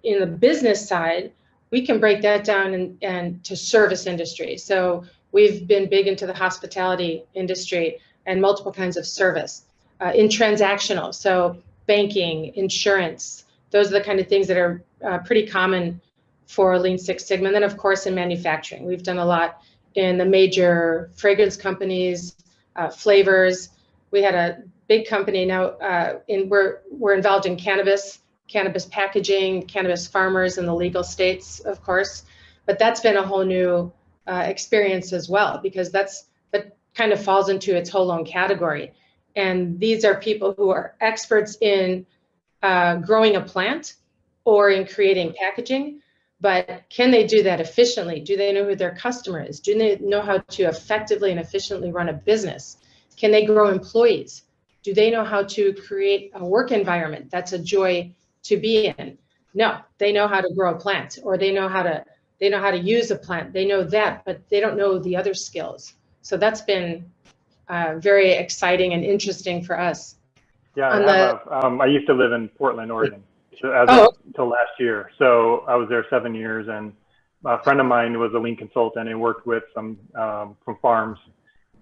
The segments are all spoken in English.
in the business side, we can break that down and to service industry. So we've been big into the hospitality industry and multiple kinds of service in transactional. So banking, insurance, those are the kind of things that are pretty common for Lean Six Sigma. And then of course in manufacturing, we've done a lot in the major fragrance companies, flavors. We had a big company now, we're involved in cannabis packaging, cannabis farmers in the legal states, of course. But that's been a whole new experience as well, because that kind of falls into its whole own category. And these are people who are experts in growing a plant or in creating packaging, but can they do that efficiently? Do they know who their customer is? Do they know how to effectively and efficiently run a business? Can they grow employees? Do they know how to create a work environment that's a joy to be in? No, they know how to grow a plant, or they know how to use a plant. They know that, but they don't know the other skills. So that's been very exciting and interesting for us. Yeah, I used to live in Portland, Oregon, until last year. So I was there 7 years, and a friend of mine was a lean consultant and worked with some from farms.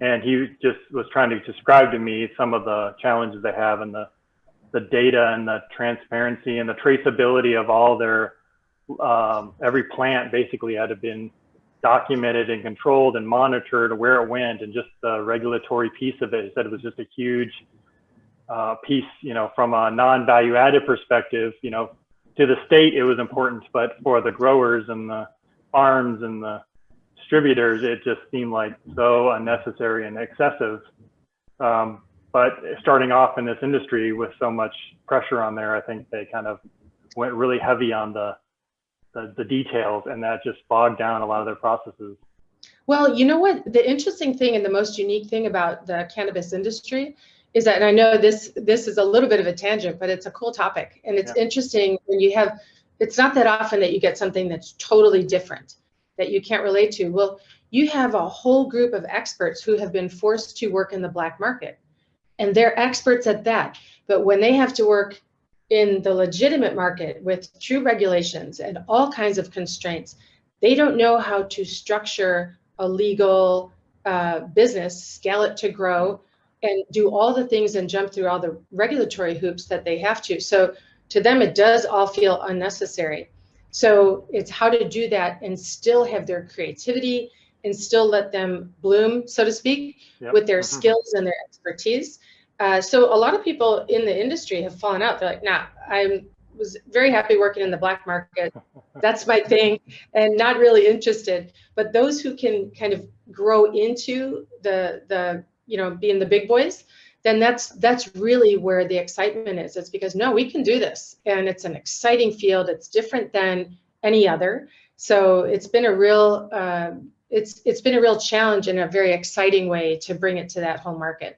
And he just was trying to describe to me some of the challenges they have, and the data and the transparency and the traceability of all their, every plant basically had to been documented and controlled and monitored where it went, and just the regulatory piece of it. He said it was just a huge piece, from a non-value added perspective, to the state it was important, but for the growers and the farms and the distributors, it just seemed like so unnecessary and excessive. But starting off in this industry with so much pressure on there, I think they kind of went really heavy on the details, and that just bogged down a lot of their processes. Well, you know what? The interesting thing and the most unique thing about the cannabis industry is that, and I know this is a little bit of a tangent, but it's a cool topic. And it's interesting when you have, it's not that often that you get something that's totally different that you can't relate to. Well, you have a whole group of experts who have been forced to work in the black market, and they're experts at that. But when they have to work in the legitimate market with true regulations and all kinds of constraints, they don't know how to structure a legal business, scale it to grow, and do all the things and jump through all the regulatory hoops that they have to. So to them, it does all feel unnecessary. So it's how to do that and still have their creativity and still let them bloom, so to speak, with their skills and their expertise. So a lot of people in the industry have fallen out. They're like, nah, I was very happy working in the black market. That's my thing, and not really interested. But those who can kind of grow into the being the big boys, then that's really where the excitement is. It's because, no, we can do this, and it's an exciting field. It's different than any other. So it's been a real it's been a real challenge and a very exciting way to bring it to that whole market.